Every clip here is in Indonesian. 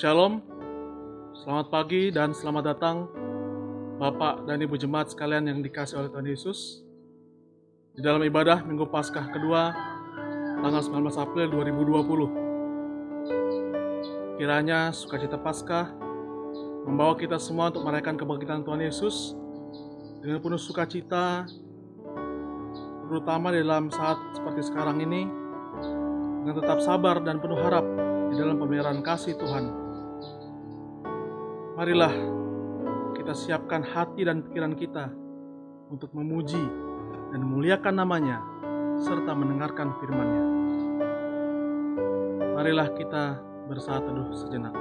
Shalom, selamat pagi dan selamat datang Bapak dan Ibu Jemaat sekalian yang dikasihi oleh Tuhan Yesus di dalam ibadah Minggu Paskah kedua tanggal 19 April 2020. Kiranya sukacita Paskah membawa kita semua untuk merayakan kebangkitan Tuhan Yesus dengan penuh sukacita, terutama di dalam saat seperti sekarang ini, dengan tetap sabar dan penuh harap di dalam pemeliharaan kasih Tuhan. Marilah kita siapkan hati dan pikiran kita untuk memuji dan memuliakan namanya serta mendengarkan firman-Nya. Marilah kita bersaat teduh sejenak.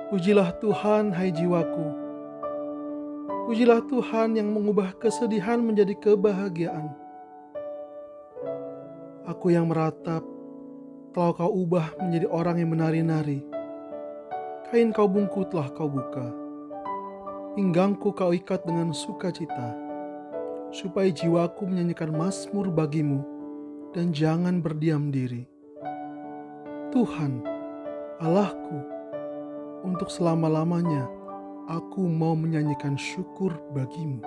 Pujilah Tuhan, hai jiwaku. Pujilah Tuhan yang mengubah kesedihan menjadi kebahagiaan. Aku yang meratap, telah kau ubah menjadi orang yang menari-nari. Kain kau bungku telah kau buka. Pinggangku kau ikat dengan sukacita, supaya jiwaku menyanyikan mazmur bagimu dan jangan berdiam diri. Tuhan, Allahku, untuk selama-lamanya aku mau menyanyikan syukur bagimu.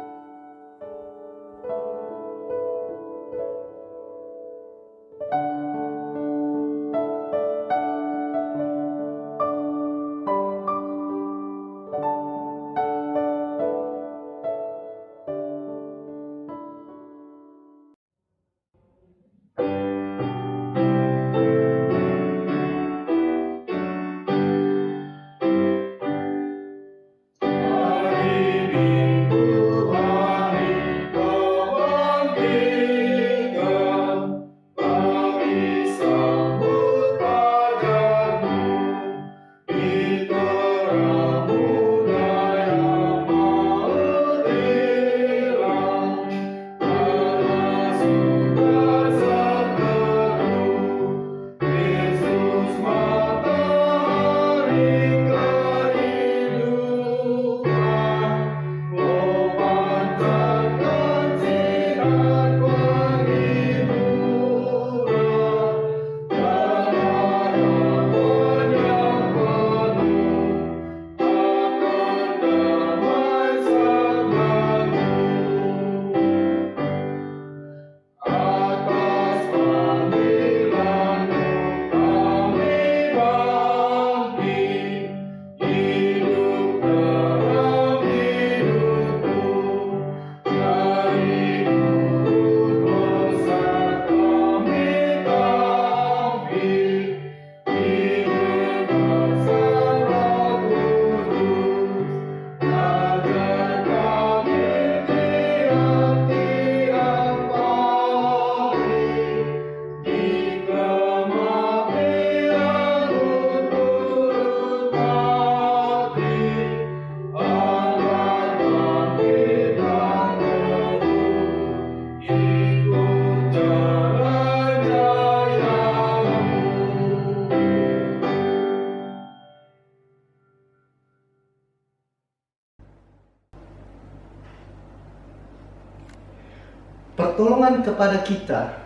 Pertolongan kepada kita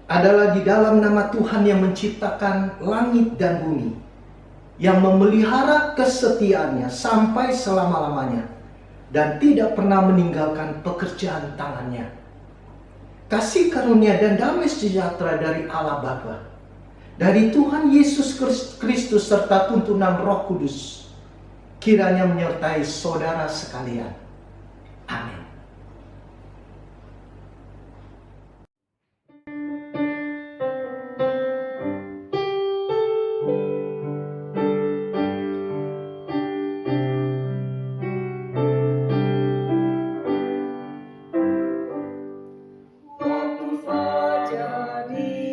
adalah di dalam nama Tuhan yang menciptakan langit dan bumi, yang memelihara kesetiaannya sampai selama-lamanya dan tidak pernah meninggalkan pekerjaan tangannya. Kasih karunia dan damai sejahtera dari Allah Bapa, dari Tuhan Yesus Kristus serta tuntunan Roh Kudus kiranya menyertai saudara sekalian. Amin. Waktu fajar di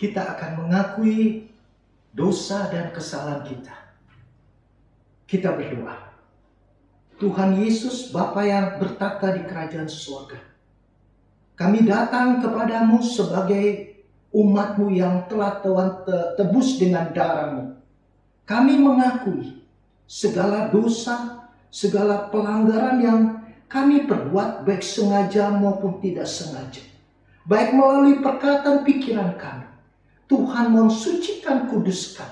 kita akan mengakui dosa dan kesalahan kita. Kita berdoa. Tuhan Yesus, Bapa yang bertata di kerajaan surga, kami datang kepadamu sebagai umat-Mu yang telah Tuhan tebus dengan darah-Mu. Kami mengakui segala dosa, segala pelanggaran yang kami perbuat baik sengaja maupun tidak sengaja. Baik melalui perkataan pikiran kami. Tuhan mohon sucikan, kuduskan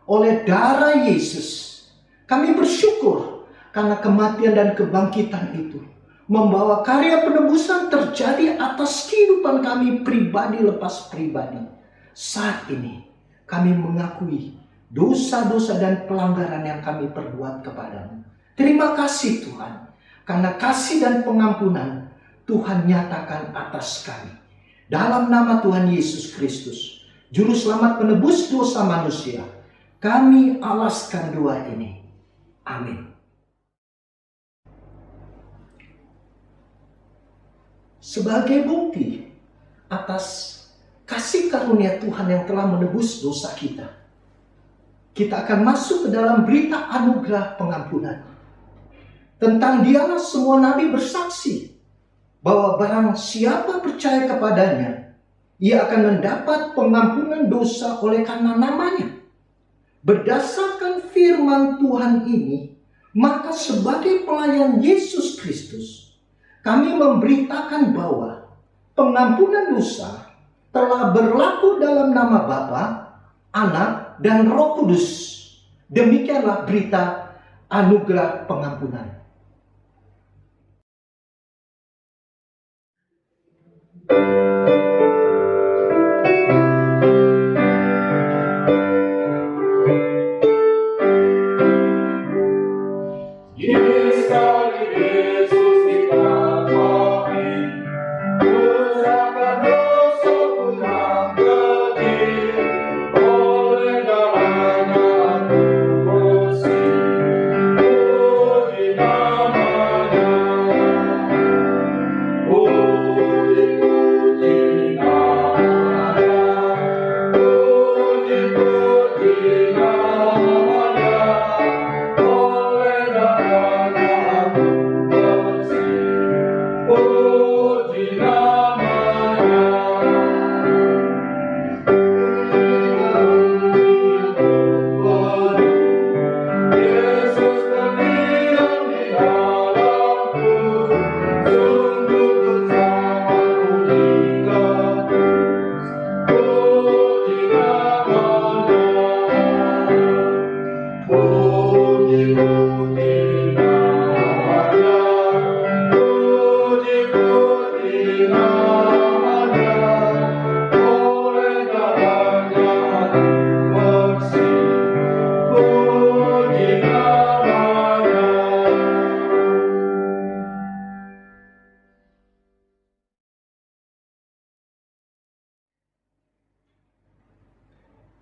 oleh darah Yesus. Kami bersyukur karena kematian dan kebangkitan itu membawa karya penebusan terjadi atas kehidupan kami pribadi lepas pribadi. Saat ini kami mengakui dosa-dosa dan pelanggaran yang kami perbuat kepadamu. Terima kasih Tuhan, karena kasih dan pengampunan Tuhan nyatakan atas kami. Dalam nama Tuhan Yesus Kristus, Juru Selamat penebus dosa manusia, kami alaskan doa ini. Amin. Sebagai bukti atas kasih karunia Tuhan yang telah menebus dosa kita, kita akan masuk ke dalam berita anugerah pengampunan. Tentang Dialah semua nabi bersaksi bahwa barang siapa percaya kepadanya, ia akan mendapat pengampunan dosa oleh karena namanya. Berdasarkan firman Tuhan ini, maka sebagai pelayan Yesus Kristus, kami memberitakan bahwa pengampunan dosa telah berlaku dalam nama Bapa, Anak, dan Roh Kudus. Demikianlah berita anugerah pengampunan.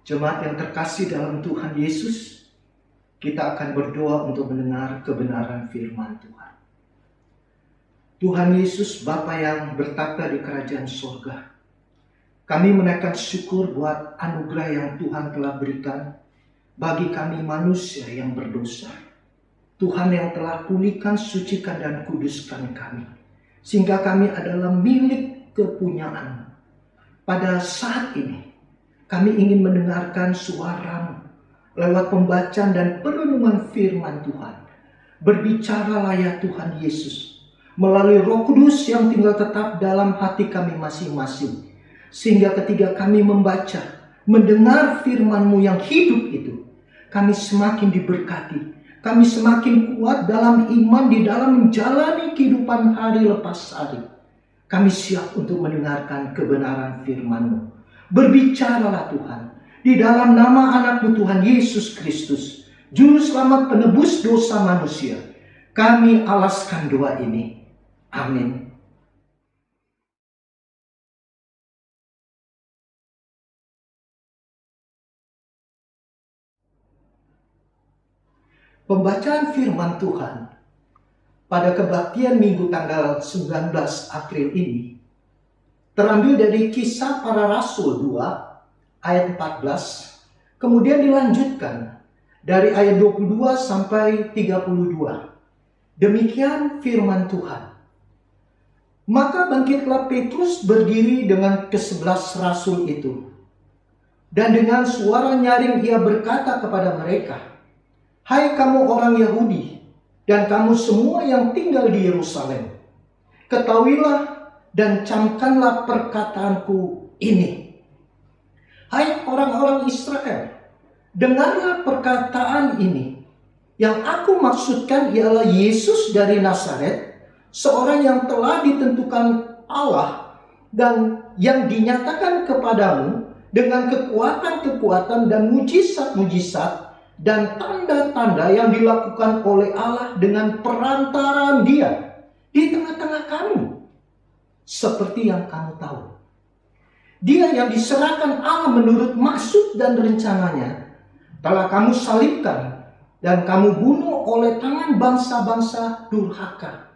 Jemaat yang terkasih dalam Tuhan Yesus, kita akan berdoa untuk mendengar kebenaran firman Tuhan. Tuhan Yesus, Bapa yang bertata di kerajaan surga, kami menaikkan syukur buat anugerah yang Tuhan telah berikan bagi kami manusia yang berdosa. Tuhan yang telah pulihkan, sucikan, dan kuduskan kami, sehingga kami adalah milik kepunyaan. Pada saat ini, kami ingin mendengarkan suara-Mu lewat pembacaan dan perenungan firman Tuhan. Berbicaralah ya Tuhan Yesus, melalui Roh Kudus yang tinggal tetap dalam hati kami masing-masing. Sehingga ketika kami membaca, mendengar firman-Mu yang hidup itu, kami semakin diberkati. Kami semakin kuat dalam iman di dalam menjalani kehidupan hari lepas hari. Kami siap untuk mendengarkan kebenaran firman-Mu. Berbicaralah Tuhan, di dalam nama anak-Mu Tuhan Yesus Kristus, Juru Selamat penebus dosa manusia. Kami alaskan doa ini. Amin. Pembacaan firman Tuhan pada kebaktian Minggu tanggal 19 April ini terambil dari Kisah Para Rasul 2 ayat 14, kemudian dilanjutkan dari ayat 22 sampai 32. Demikian firman Tuhan. Maka bangkitlah Petrus berdiri dengan ke-11 rasul itu. Dan dengan suara nyaring ia berkata kepada mereka, "Hai kamu orang Yahudi, dan kamu semua yang tinggal di Yerusalem, ketahuilah dan camkanlah perkataanku ini. Hai orang-orang Israel, dengarlah perkataan ini. Yang aku maksudkan ialah Yesus dari Nazaret, seorang yang telah ditentukan Allah dan yang dinyatakan kepadamu dengan kekuatan-kekuatan dan mujizat-mujizat dan tanda-tanda yang dilakukan oleh Allah dengan perantaraan Dia di tengah-tengah kamu. Seperti yang kamu tahu, Dia yang diserahkan Allah menurut maksud dan rencananya telah kamu salibkan dan kamu bunuh oleh tangan bangsa-bangsa durhaka.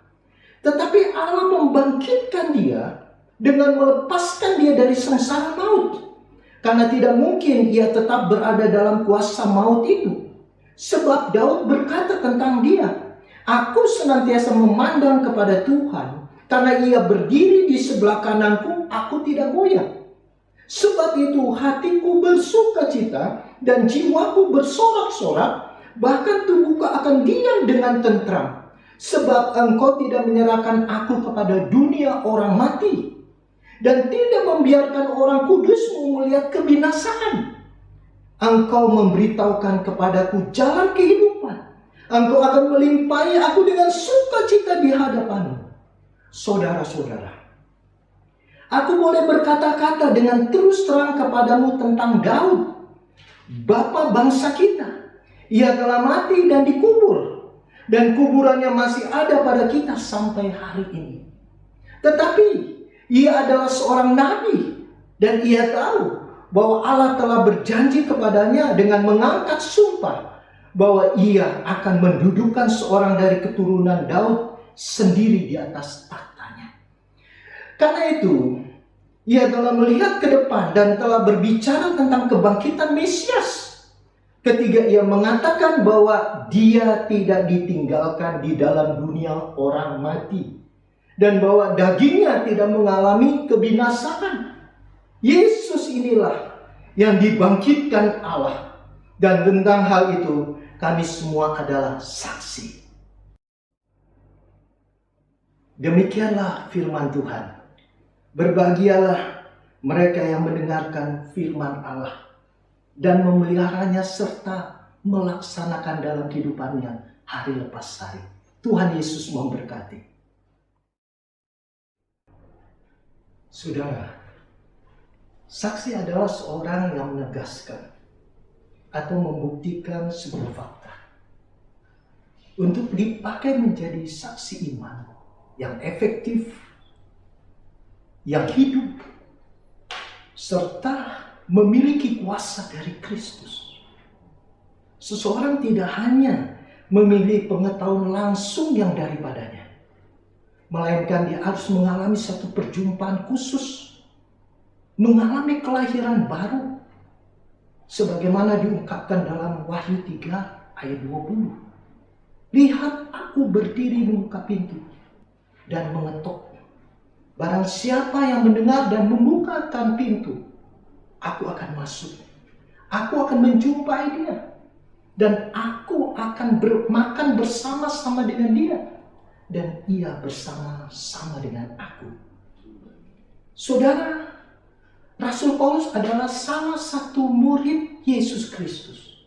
Tetapi Allah membangkitkan Dia dengan melepaskan Dia dari sengsara maut. Karena tidak mungkin Ia tetap berada dalam kuasa maut itu. Sebab Daud berkata tentang Dia, "Aku senantiasa memandang kepada Tuhan, karena Ia berdiri di sebelah kananku, aku tidak goyah. Sebab itu hatiku bersukacita dan jiwaku bersorak-sorak, bahkan tubuhku akan diam dengan tentram. Sebab Engkau tidak menyerahkan aku kepada dunia orang mati, dan tidak membiarkan orang kudus-Mu melihat kebinasaan. Engkau memberitahukan kepadaku jalan kehidupan. Engkau akan melimpahi aku dengan sukacita di hadapan-Mu." Saudara-saudara, aku boleh berkata-kata dengan terus terang kepadamu tentang Daud, bapa bangsa kita. Ia telah mati dan dikubur, dan kuburannya masih ada pada kita sampai hari ini. Tetapi ia adalah seorang nabi, dan ia tahu bahwa Allah telah berjanji kepadanya dengan mengangkat sumpah bahwa ia akan mendudukkan seorang dari keturunan Daud sendiri di atas tahtanya. Karena itu, ia telah melihat ke depan dan telah berbicara tentang kebangkitan Mesias. Ketika ia mengatakan bahwa Dia tidak ditinggalkan di dalam dunia orang mati, dan bahwa dagingnya tidak mengalami kebinasaan. Yesus inilah yang dibangkitkan Allah, dan tentang hal itu kami semua adalah saksi. Demikianlah firman Tuhan. Berbahagialah mereka yang mendengarkan firman Allah dan memeliharanya serta melaksanakan dalam kehidupannya hari lepas hari. Tuhan Yesus memberkati. Saudara, saksi adalah seorang yang menegaskan atau membuktikan sebuah fakta untuk dipakai menjadi saksi iman yang efektif, yang hidup, serta memiliki kuasa dari Kristus. Seseorang tidak hanya memiliki pengetahuan langsung yang daripadanya, melainkan dia harus mengalami satu perjumpaan khusus, mengalami kelahiran baru, sebagaimana diungkapkan dalam Wahyu 3 ayat 20. "Lihat, aku berdiri membuka pintu dan mengetok. Barang siapa yang mendengar dan membukakan pintu, aku akan masuk. Aku akan menjumpai dia, dan aku akan makan bersama-sama dengan dia, dan ia bersama-sama dengan aku." Saudara, Rasul Paulus adalah salah satu murid Yesus Kristus,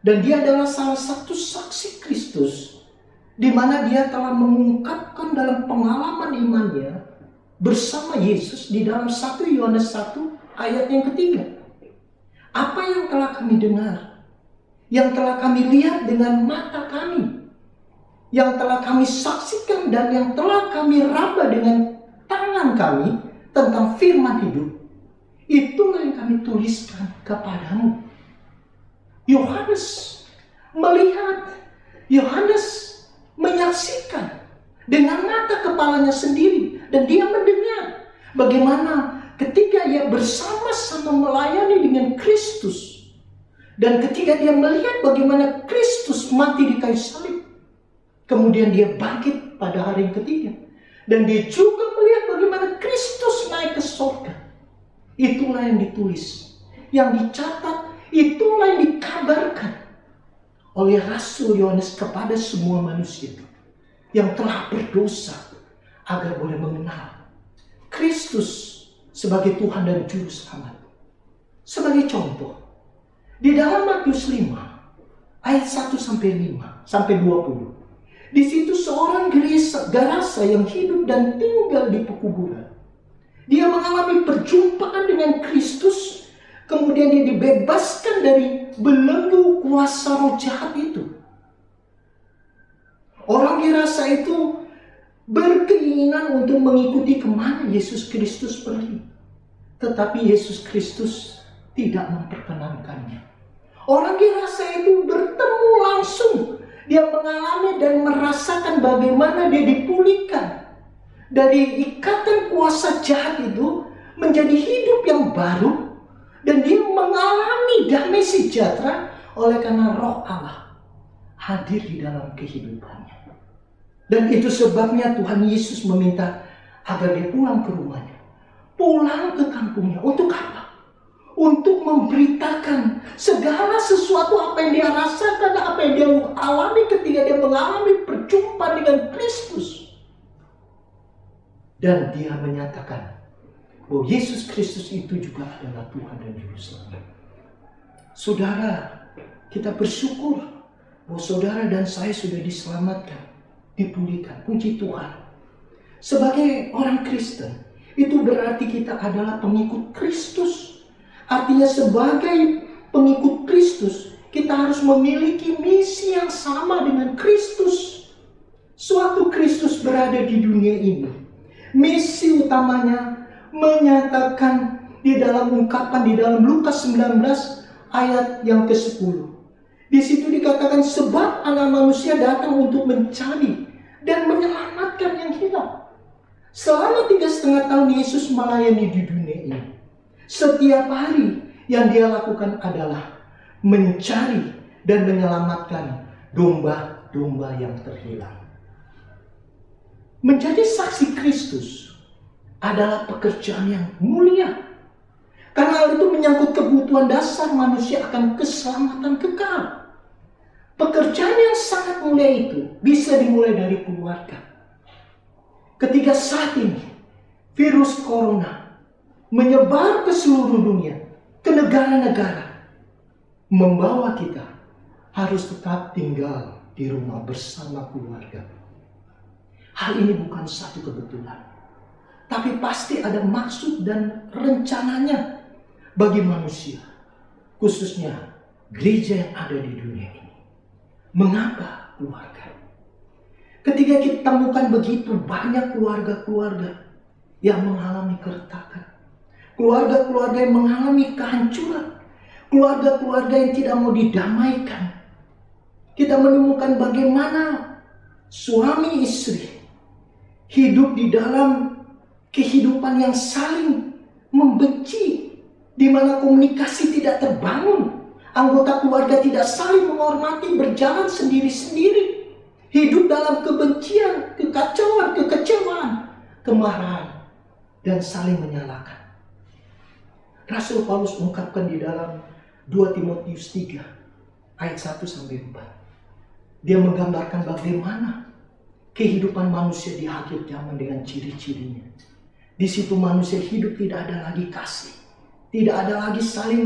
dan dia adalah salah satu saksi Kristus, di mana dia telah mengungkapkan dalam pengalaman imannya bersama Yesus di dalam 1 Yohanes 1 ayat yang ketiga. Apa yang telah kami dengar, yang telah kami lihat dengan mata kami, yang telah kami saksikan dan yang telah kami raba dengan tangan kami tentang firman hidup, itulah yang kami tuliskan kepadamu. Yohanes melihat, Yohanes menyaksikan dengan mata kepalanya sendiri, dan dia mendengar bagaimana ketika ia bersama-sama melayani dengan Kristus, dan ketika dia melihat bagaimana Kristus mati di kayu salib, kemudian dia bangkit pada hari yang ketiga, dan dia juga melihat bagaimana Kristus naik ke surga. Itulah yang ditulis, yang dicatat, itulah yang dikabarkan oleh Rasul Yohanes kepada semua manusia yang telah berdosa, agar boleh mengenal Kristus sebagai Tuhan dan Juru Selamat. Sebagai contoh, di dalam Matius 5 ayat 1 sampai 20. Di situ seorang Gerasa yang hidup dan tinggal di pekuburan, dia mengalami perjumpaan dengan Kristus, kemudian dia dibebaskan dari belenggu kuasa roh jahat itu. Orang Gerasa itu berkeinginan untuk mengikuti kemana Yesus Kristus pergi, tetapi Yesus Kristus tidak memperkenankannya. Orang Gerasa itu bertemu langsung, dia mengalami dan merasakan bagaimana dia dipulihkan dari ikatan kuasa jahat itu menjadi hidup yang baru, dan dia mengalami damai sejahtera oleh karena Roh Allah hadir di dalam kehidupannya. Dan itu sebabnya Tuhan Yesus meminta agar dia pulang ke rumahnya, pulang ke kampungnya. Untuk apa? Untuk memberitakan segala sesuatu apa yang dia rasakan, apa yang dia alami ketika dia mengalami perjumpaan dengan Kristus. Dan dia menyatakan bahwa Yesus Kristus itu juga adalah Tuhan dan Juru Selamat. Saudara, kita bersyukur bahwa saudara dan saya sudah diselamatkan, dipulihkan. Puji Tuhan. Sebagai orang Kristen, itu berarti kita adalah pengikut Kristus. Artinya sebagai pengikut Kristus, kita harus memiliki misi yang sama dengan Kristus. Suatu Kristus berada di dunia ini, misi utamanya menyatakan di dalam ungkapan di dalam Lukas 19 ayat yang ke-10. Di situ dikatakan, sebab Anak Manusia datang untuk mencari dan menyelamatkan yang hilang. Selama 3,5 tahun Yesus melayani di dunia ini, setiap hari yang dia lakukan adalah mencari dan menyelamatkan domba-domba yang terhilang. Menjadi saksi Kristus adalah pekerjaan yang mulia, karena hal itu menyangkut kebutuhan dasar manusia akan keselamatan kekal. Pekerjaan yang sangat mulia itu bisa dimulai dari keluarga. Ketika saat ini virus corona menyebar ke seluruh dunia, ke negara-negara, membawa kita harus tetap tinggal di rumah bersama keluarga. Hal ini bukan satu kebetulan, tapi pasti ada maksud dan rencananya bagi manusia, khususnya gereja yang ada di dunia ini. Mengapa keluarga? Ketika kita temukan begitu banyak keluarga-keluarga yang mengalami keretakan, keluarga-keluarga yang mengalami kehancuran, keluarga-keluarga yang tidak mau didamaikan, kita menemukan bagaimana suami istri hidup di dalam kehidupan yang saling membenci, di mana komunikasi tidak terbangun, anggota keluarga tidak saling menghormati, berjalan sendiri-sendiri, hidup dalam kebencian, kekacauan, kekecewaan, kemarahan, dan saling menyalahkan. Rasul Paulus ungkapkan di dalam 2 Timotius 3 ayat 1-4. Dia menggambarkan bagaimana kehidupan manusia di akhir zaman dengan ciri-cirinya. Di situ manusia hidup tidak ada lagi kasih, tidak ada lagi saling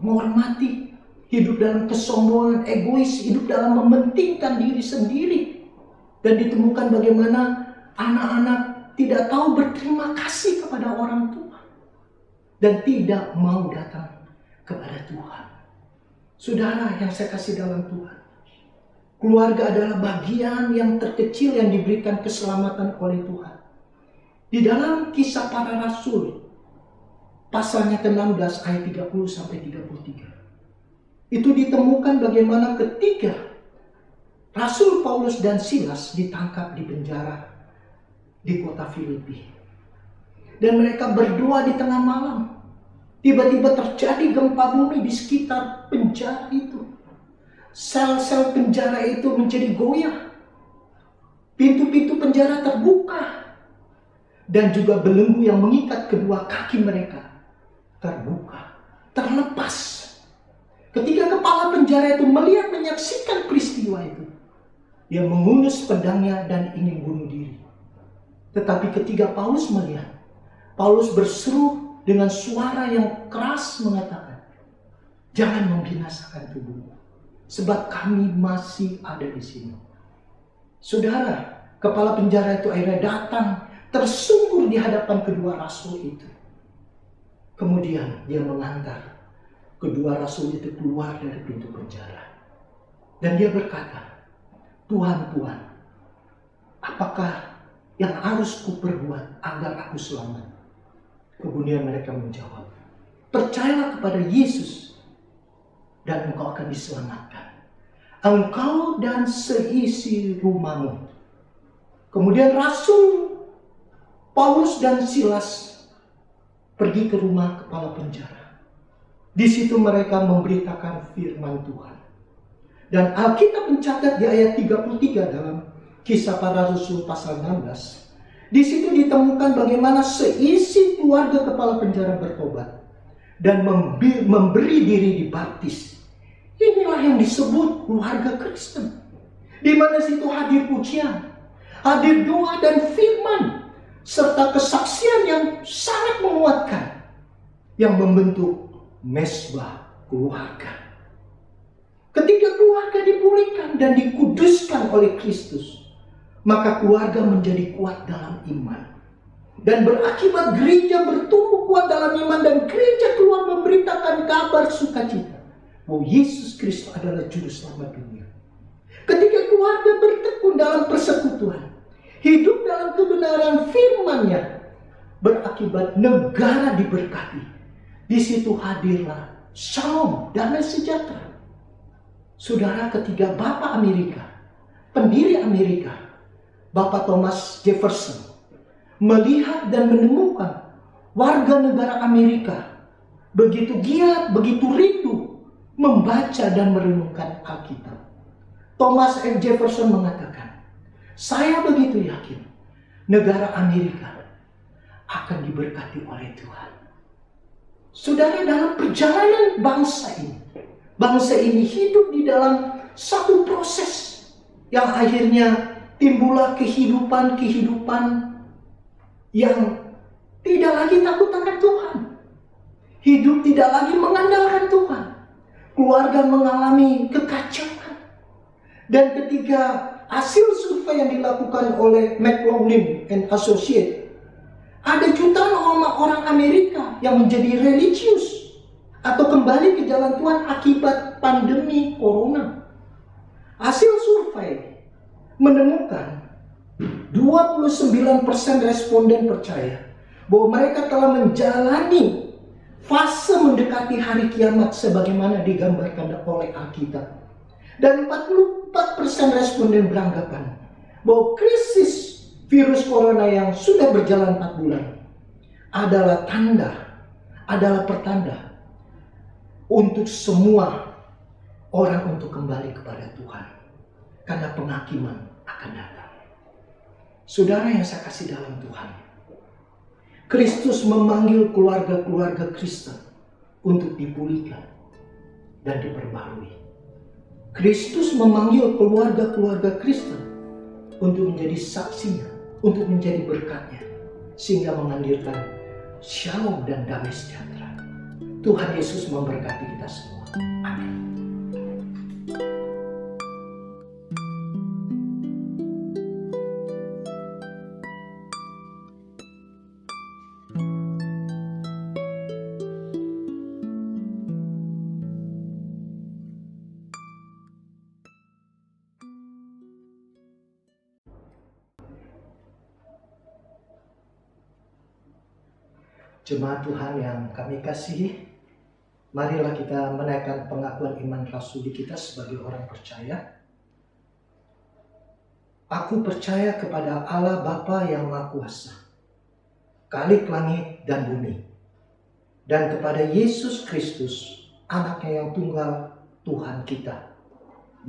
menghormati, hidup dalam kesombongan, egois, hidup dalam mementingkan diri sendiri. Dan ditemukan bagaimana anak-anak tidak tahu berterima kasih kepada orang tua dan tidak mau datang kepada Tuhan. Saudara yang saya kasih dalam Tuhan, keluarga adalah bagian yang terkecil yang diberikan keselamatan oleh Tuhan. Di dalam Kisah Para Rasul, pasalnya ke-16 ayat 30-33. Itu ditemukan bagaimana ketika Rasul Paulus dan Silas ditangkap di penjara di kota Filipi. dan mereka berdoa di tengah malam. Tiba-tiba terjadi gempa bumi di sekitar penjara itu. Sel-sel penjara itu menjadi goyah. Pintu-pintu penjara terbuka. Dan juga belenggu yang mengikat kedua kaki mereka terbuka, terlepas. Ketika kepala penjara itu menyaksikan peristiwa itu, dia mengunus pedangnya dan ingin bunuh diri. Tetapi ketika Paulus melihat, Paulus berseru dengan suara yang keras mengatakan, "Jangan membinasakan tubuhmu, sebab kami masih ada di sini." Saudara, kepala penjara itu akhirnya datang, tersungkur di hadapan kedua rasul itu. Kemudian dia mengantar kedua rasul itu keluar dari pintu penjara. Dan dia berkata, "Tuhan, Tuhan, apakah yang harus kuperbuat agar aku selamat?" Kemudian mereka menjawab, "Percayalah kepada Yesus dan engkau akan diselamatkan, engkau dan seisi rumahmu." Kemudian Rasul Paulus dan Silas pergi ke rumah kepala penjara. Di situ mereka memberitakan firman Tuhan. Dan Alkitab mencatat di ayat 33 dalam Kisah Para Rasul pasal 16. Di situ ditemukan bagaimana seisi keluarga kepala penjara bertobat dan memberi diri dibaptis. Inilah yang disebut keluarga Kristen. Di mana situ hadir pujian, hadir doa dan firman, serta kesaksian yang sangat menguatkan, yang membentuk mesbah keluarga. Ketika keluarga dipulihkan dan dikuduskan oleh Kristus, maka keluarga menjadi kuat dalam iman. Dan berakibat gereja bertumbuh kuat dalam iman, dan gereja keluar memberitakan kabar sukacita bahwa Yesus Kristus adalah juru selamat dunia. Ketika keluarga bertekun dalam persekutuan, hidup dalam kebenaran firman-Nya, berakibat negara diberkati. Di situ hadirlah shalom, damai sejahtera. Saudara, ketiga Bapak Amerika, pendiri Amerika, Bapak Thomas Jefferson, melihat dan menemukan warga negara Amerika begitu giat, begitu rindu membaca dan merenungkan Alkitab. Thomas F. Jefferson mengatakan, "Saya begitu yakin negara Amerika akan diberkati oleh Tuhan." Saudara, dalam perjalanan bangsa ini hidup di dalam satu proses yang akhirnya timbullah kehidupan yang tidak lagi takut akan Tuhan. Hidup tidak lagi mengandalkan Tuhan. Keluarga mengalami kekacauan. Dan ketika hasil survei yang dilakukan oleh McLaughlin and Associates, ada jutaan orang Amerika yang menjadi religius atau kembali ke jalan Tuhan akibat pandemi corona. Hasil survei menemukan 29% responden percaya bahwa mereka telah menjalani fase mendekati hari kiamat sebagaimana digambarkan oleh Alkitab. Dan 44% responden beranggapan bahwa krisis virus corona yang sudah berjalan 4 bulan adalah pertanda untuk semua orang untuk kembali kepada Tuhan. Karena penghakiman akan datang. Saudara yang saya kasih dalam Tuhan, Kristus memanggil keluarga-keluarga Kristen untuk dipulihkan dan diperbarui. Kristus memanggil keluarga-keluarga Kristen untuk menjadi saksinya, untuk menjadi berkatnya, sehingga menghadirkan shalom dan damai sejahtera. Tuhan Yesus memberkati kita semua. Amin. Jemaat Tuhan yang kami kasihi, marilah kita menaikkan pengakuan iman rasuli kita sebagai orang percaya. Aku percaya kepada Allah Bapa yang Maha Kuasa, Khalik langit dan bumi, dan kepada Yesus Kristus, anaknya yang tunggal, Tuhan kita,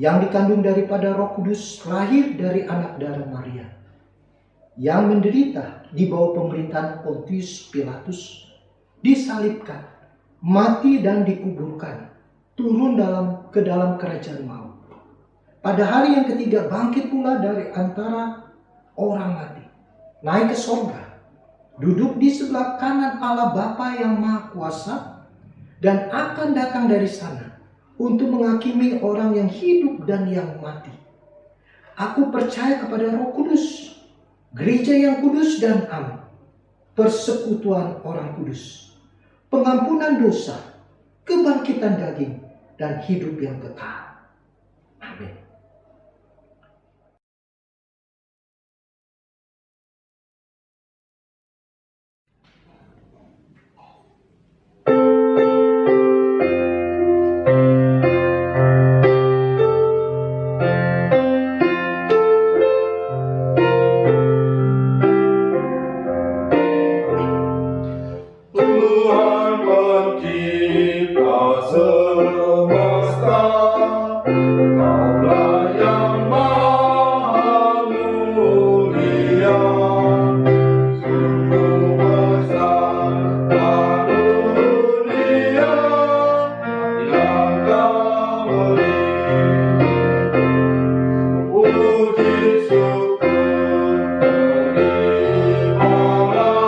yang dikandung daripada Roh Kudus, lahir dari anak darah Maria, yang menderita di bawah pemerintahan Pontius Pilatus, disalibkan, mati dan dikuburkan, turun ke dalam kerajaan maut. Pada hari yang ketiga bangkit pula dari antara orang mati, naik ke sorga, duduk di sebelah kanan Allah Bapa yang Maha Kuasa, dan akan datang dari sana untuk menghakimi orang yang hidup dan yang mati. Aku percaya kepada Roh Kudus, gereja yang kudus dan am, persekutuan orang kudus, pengampunan dosa, kebangkitan daging, dan hidup yang kekal. Amin. Tuhan pencipta semesta, Kaulah yang maha mulia, sungguh besar karunia yang Kau beri. Puji syukur terimalah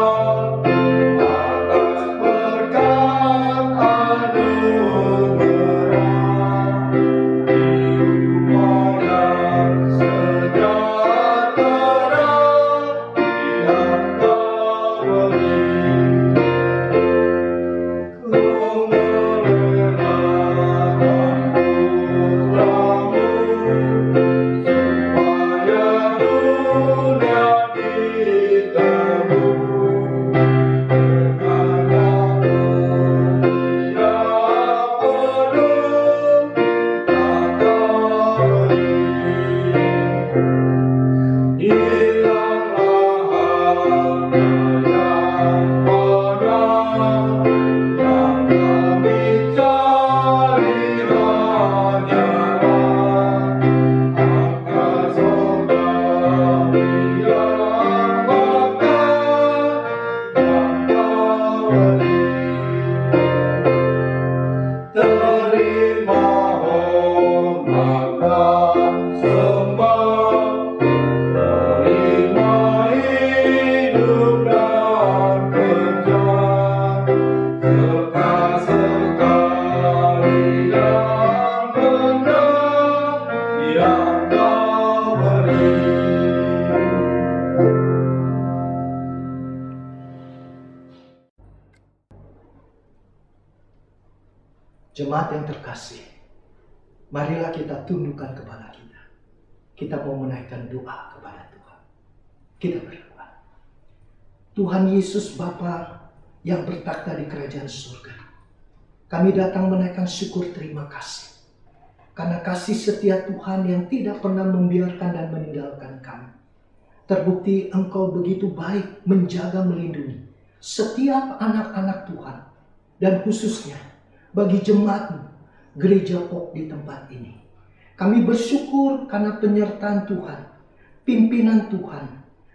atas berkat anugerah di rumah yang sejahtera yang Kau beri. Kau merelakan putramu supaya dunia ditebus dengan karunia penuh tak Kau beri. Hilanglah harta yang fana yang kami cari hanyalah harga sorgawi yang bakal yang Kau beri. Terima hormat dan sembah, terima hidup dan kerja, serta sekalian benda yang Kau beri. Jemaat yang terkasih, marilah kita tundukkan kepala kita. Kita mau menaikkan doa kepada Tuhan. Kita berdoa. Tuhan Yesus Bapa yang bertakhta di kerajaan surga, kami datang menaikkan syukur terima kasih karena kasih setia Tuhan yang tidak pernah membiarkan dan meninggalkan kami. Terbukti Engkau begitu baik menjaga melindungi setiap anak-anak Tuhan, dan khususnya bagi jemaat-Mu, gereja POK di tempat ini. Kami bersyukur karena penyertaan Tuhan, pimpinan Tuhan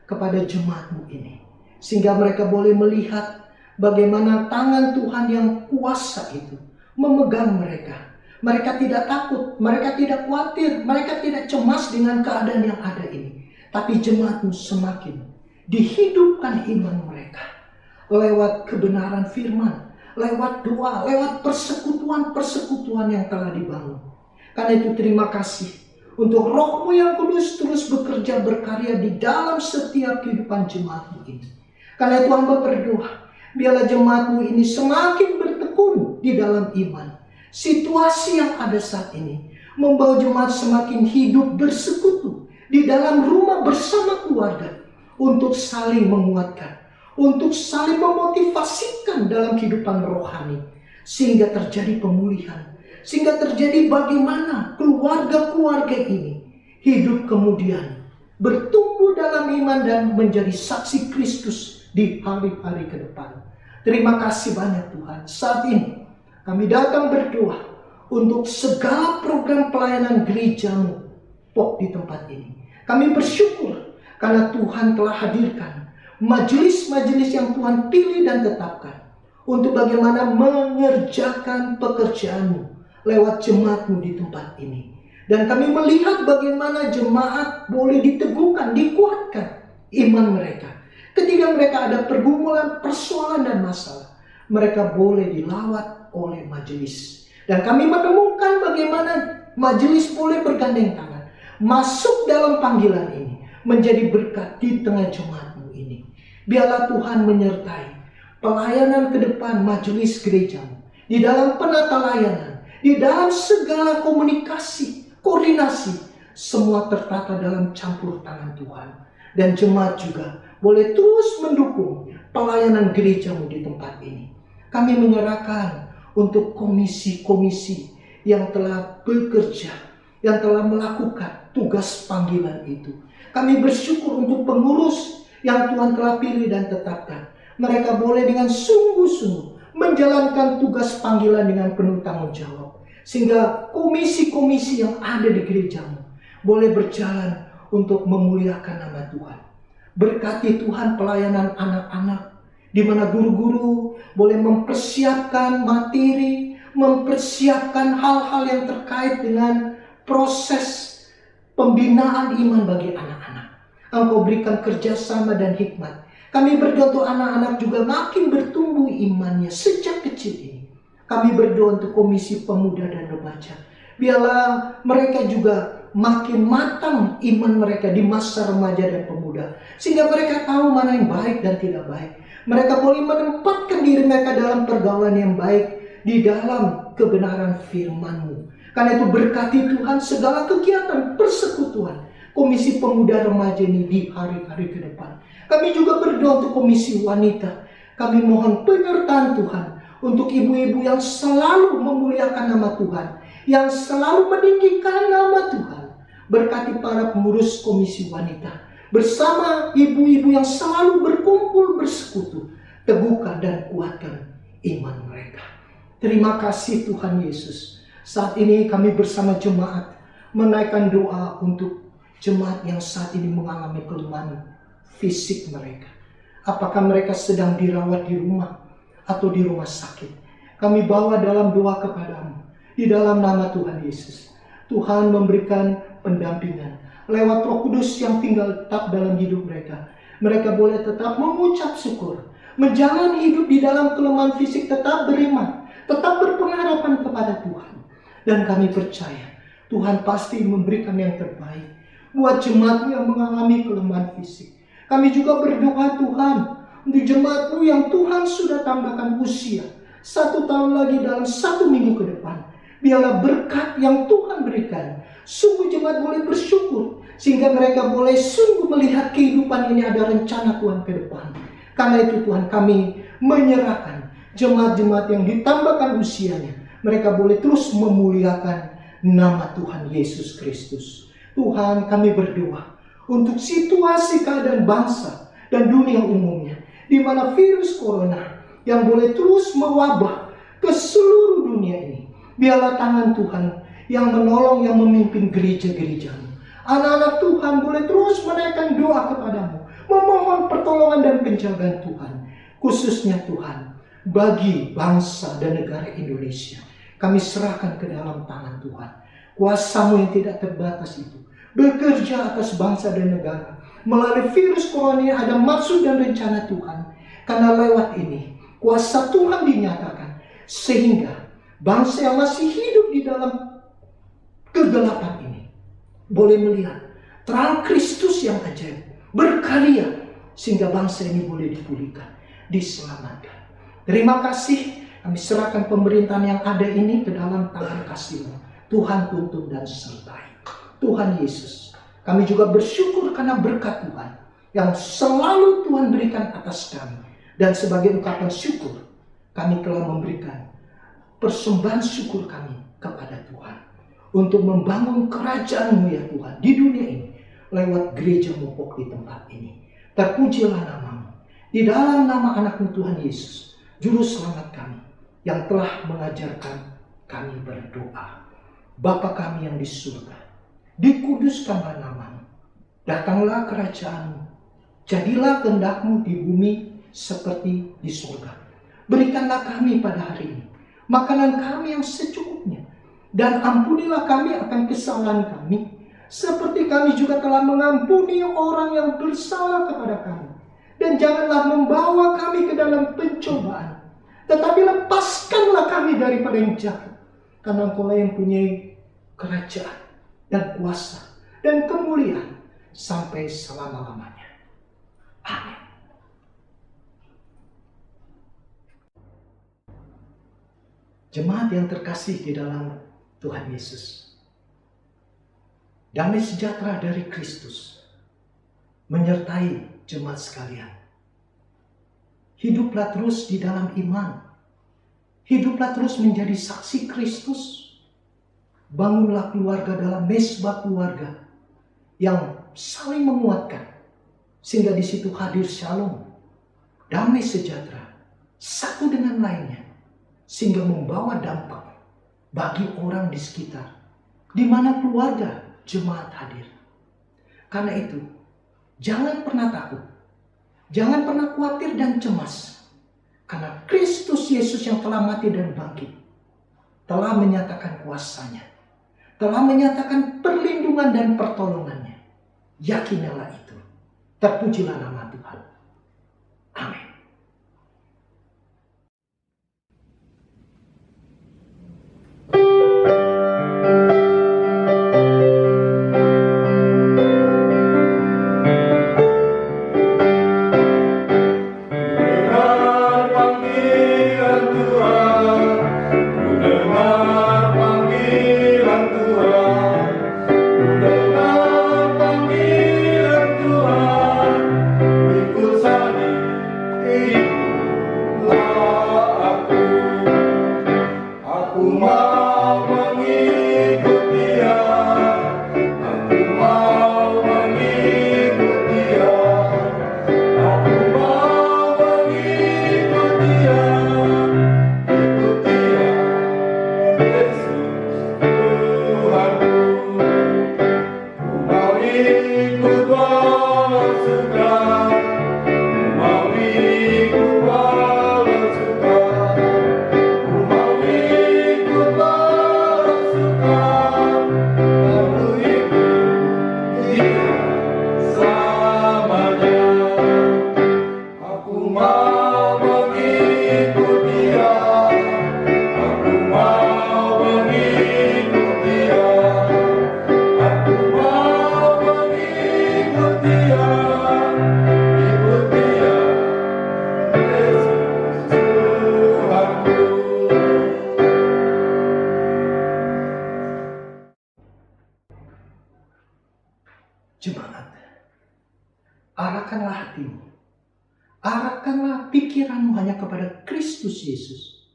kepada jemaat-Mu ini, sehingga mereka boleh melihat bagaimana tangan Tuhan yang kuasa itu memegang mereka. Mereka tidak takut, mereka tidak khawatir, mereka tidak cemas dengan keadaan yang ada ini. Tapi jemaat-Mu semakin dihidupkan iman mereka lewat kebenaran firman, lewat doa, lewat persekutuan-persekutuan yang telah dibangun. Karena itu terima kasih untuk Roh-Mu yang kudus terus bekerja berkarya di dalam setiap kehidupan jemaat-Mu ini. Karena itu hamba berdoa, biarlah jemaat-Mu ini semakin bertekun di dalam iman. Situasi yang ada saat ini membawa jemaat semakin hidup bersekutu di dalam rumah bersama keluarga untuk saling menguatkan, untuk saling memotivasikan dalam kehidupan rohani, sehingga terjadi pemulihan, sehingga terjadi bagaimana keluarga-keluarga ini hidup kemudian bertumbuh dalam iman dan menjadi saksi Kristus di hari-hari ke depan. Terima kasih banyak Tuhan. Saat ini kami datang berdoa untuk segala program pelayanan gereja-Mu Pok di tempat ini. Kami bersyukur karena Tuhan telah hadirkan majelis-majelis yang Tuhan pilih dan tetapkan untuk bagaimana mengerjakan pekerjaan-Mu lewat jemaat-Mu di tempat ini. Dan kami melihat bagaimana jemaat boleh diteguhkan, dikuatkan iman mereka. Ketika mereka ada pergumulan, persoalan dan masalah, mereka boleh dilawat oleh majelis. Dan kami menemukan bagaimana majelis boleh bergandeng tangan masuk dalam panggilan ini, menjadi berkat di tengah jemaat-Mu ini. Biarlah Tuhan menyertai pelayanan ke depan majelis gereja-Mu, di dalam penata layanan, di dalam segala komunikasi, koordinasi, semua tertata dalam campur tangan Tuhan. Dan jemaat juga boleh terus mendukung pelayanan gereja-Mu di tempat ini. Kami menyerahkan untuk komisi-komisi yang telah bekerja, yang telah melakukan tugas panggilan itu. Kami bersyukur untuk pengurus yang Tuhan telah pilih dan tetapkan. Mereka boleh dengan sungguh-sungguh menjalankan tugas panggilan dengan penuh tanggung jawab. Sehingga komisi-komisi yang ada di gereja-Mu boleh berjalan untuk memuliakan nama Tuhan. Berkati Tuhan pelayanan anak-anak, di mana guru-guru boleh mempersiapkan materi, mempersiapkan hal-hal yang terkait dengan proses pembinaan iman bagi anak-anak. Engkau berikan kerjasama dan hikmat. Kami berdoa untuk anak-anak juga makin bertumbuh imannya sejak kecil ini. Kami berdoa untuk komisi pemuda dan remaja. Biarlah mereka juga makin matang iman mereka di masa remaja dan pemuda. Sehingga mereka tahu mana yang baik dan tidak baik. Mereka boleh menempatkan diri mereka dalam pergaulan yang baik di dalam kebenaran firman-Mu. Karena itu berkati Tuhan segala kegiatan persekutuan komisi pemuda remaja ini di hari-hari ke depan. Kami juga berdoa untuk komisi wanita. Kami mohon penyertaan Tuhan untuk ibu-ibu yang selalu memuliakan nama Tuhan, yang selalu meninggikan nama Tuhan. Berkati para pengurus komisi wanita bersama ibu-ibu yang selalu berkumpul bersekutu. Teguhkan dan kuatkan iman mereka. Terima kasih Tuhan Yesus. Saat ini kami bersama jemaat menaikkan doa untuk jemaat yang saat ini mengalami kelemahan fisik mereka. Apakah mereka sedang dirawat di rumah atau di rumah sakit? Kami bawa dalam doa kepadamu di dalam nama Tuhan Yesus. Tuhan memberikan pendampingan lewat Roh Kudus yang tinggal tetap dalam hidup mereka. Mereka boleh tetap mengucap syukur, menjalani hidup di dalam kelemahan fisik, tetap beriman, tetap berpengharapan kepada Tuhan. Dan kami percaya Tuhan pasti memberikan yang terbaik buat jemaat yang mengalami kelemahan fisik. Kami juga berdoa Tuhan untuk jemaat-Mu yang Tuhan sudah tambahkan usia 1 tahun lagi dalam 1 minggu ke depan. Biarlah berkat yang Tuhan berikan, sungguh jemaat boleh bersyukur, sehingga mereka boleh sungguh melihat kehidupan ini ada rencana Tuhan ke depan. Karena itu Tuhan, kami menyerahkan jemaat-jemaat yang ditambahkan usianya, mereka boleh terus memuliakan nama Tuhan Yesus Kristus. Tuhan, kami berdoa untuk situasi keadaan bangsa dan dunia umumnya, di mana virus corona yang boleh terus mewabah ke seluruh dunia ini. Biarlah tangan Tuhan yang menolong, yang memimpin gereja-gereja-Mu. Anak-anak Tuhan boleh terus menaikkan doa kepadamu, memohon pertolongan dan penjagaan Tuhan. Khususnya Tuhan, bagi bangsa dan negara Indonesia, kami serahkan ke dalam tangan Tuhan. Kuasa-Mu yang tidak terbatas itu bekerja atas bangsa dan negara. Melalui virus corona ini ada maksud dan rencana Tuhan. Karena lewat ini kuasa Tuhan dinyatakan, sehingga bangsa yang masih hidup di dalam kegelapan ini boleh melihat terang Kristus yang ajaib berkarya, sehingga bangsa ini boleh dipulihkan, diselamatkan. Terima kasih. Kami serahkan pemerintahan yang ada ini ke dalam tangan kasih-Mu. Tuhan tuntun dan sertai. Tuhan Yesus, kami juga bersyukur karena berkat Tuhan yang selalu Tuhan berikan atas kami. Dan sebagai ungkapan syukur, kami telah memberikan persembahan syukur kami kepada Tuhan untuk membangun kerajaan-Mu ya Tuhan di dunia ini lewat gereja-Mu Pok di tempat ini. Terpujilah nama-Mu. Di dalam nama anak-Mu Tuhan Yesus, Juru Selamat kami, yang telah mengajarkan kami berdoa. Bapa kami yang di surga, dikuduskanlah nama-Mu. Datanglah kerajaan-Mu. Jadilah kehendak-Mu di bumi seperti di surga. Berikanlah kami pada hari ini makanan kami yang secukupnya. Dan ampunilah kami akan kesalahan kami, seperti kami juga telah mengampuni orang yang bersalah kepada kami. Dan janganlah membawa kami ke dalam pencobaan, tetapi lepaskanlah kami daripada yang jahat. Karena Engkau yang punya kerajaan dan kuasa dan kemuliaan sampai selama-lamanya. Amin. Jemaat yang terkasih di dalam Tuhan Yesus, damai sejahtera dari Kristus menyertai jemaat sekalian. Hiduplah terus di dalam iman. Hiduplah terus menjadi saksi Kristus. Bangunlah keluarga dalam mesbah keluarga yang saling menguatkan, sehingga di situ hadir shalom, damai sejahtera satu dengan lainnya, sehingga membawa dampak bagi orang di sekitar, di mana keluarga jemaat hadir. Karena itu, jangan pernah takut, jangan pernah khawatir dan cemas, karena Kristus Yesus yang telah mati dan bangkit telah menyatakan kuasanya, telah menyatakan perlindungan dan pertolongannya. Yakinilah itu. Terpujilah nama Tuhan. Amin. Jemaat, arahkanlah hatimu, arahkanlah pikiranmu hanya kepada Kristus Yesus.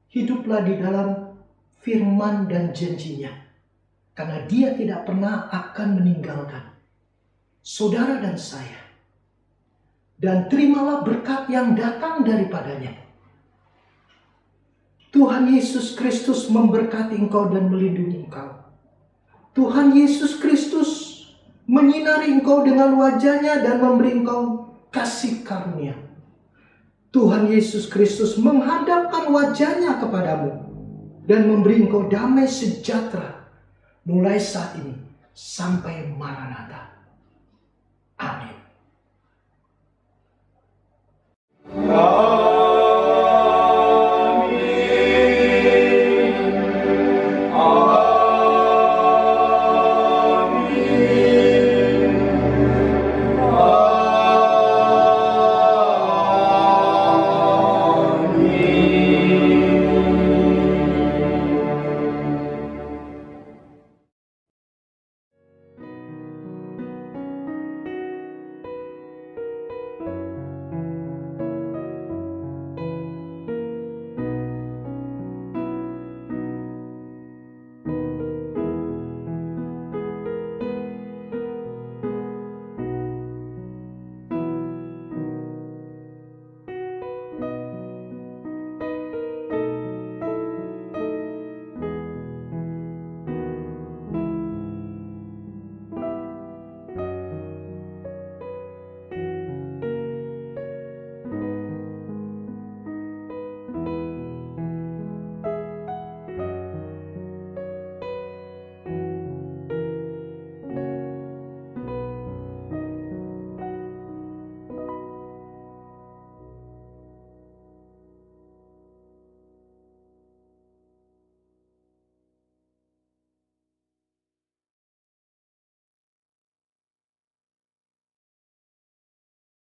Hiduplah di dalam firman dan janjinya, karena Dia tidak pernah akan meninggalkan saudara dan saya. Dan terimalah berkat yang datang daripadanya. Tuhan Yesus Kristus memberkati engkau dan melindungi engkau. Tuhan Yesus Kristus menyinari engkau dengan wajahnya dan memberi engkau kasih karunia. Tuhan Yesus Kristus menghadapkan wajahnya kepadamu dan memberi engkau damai sejahtera mulai saat ini sampai Maranatha. Amin.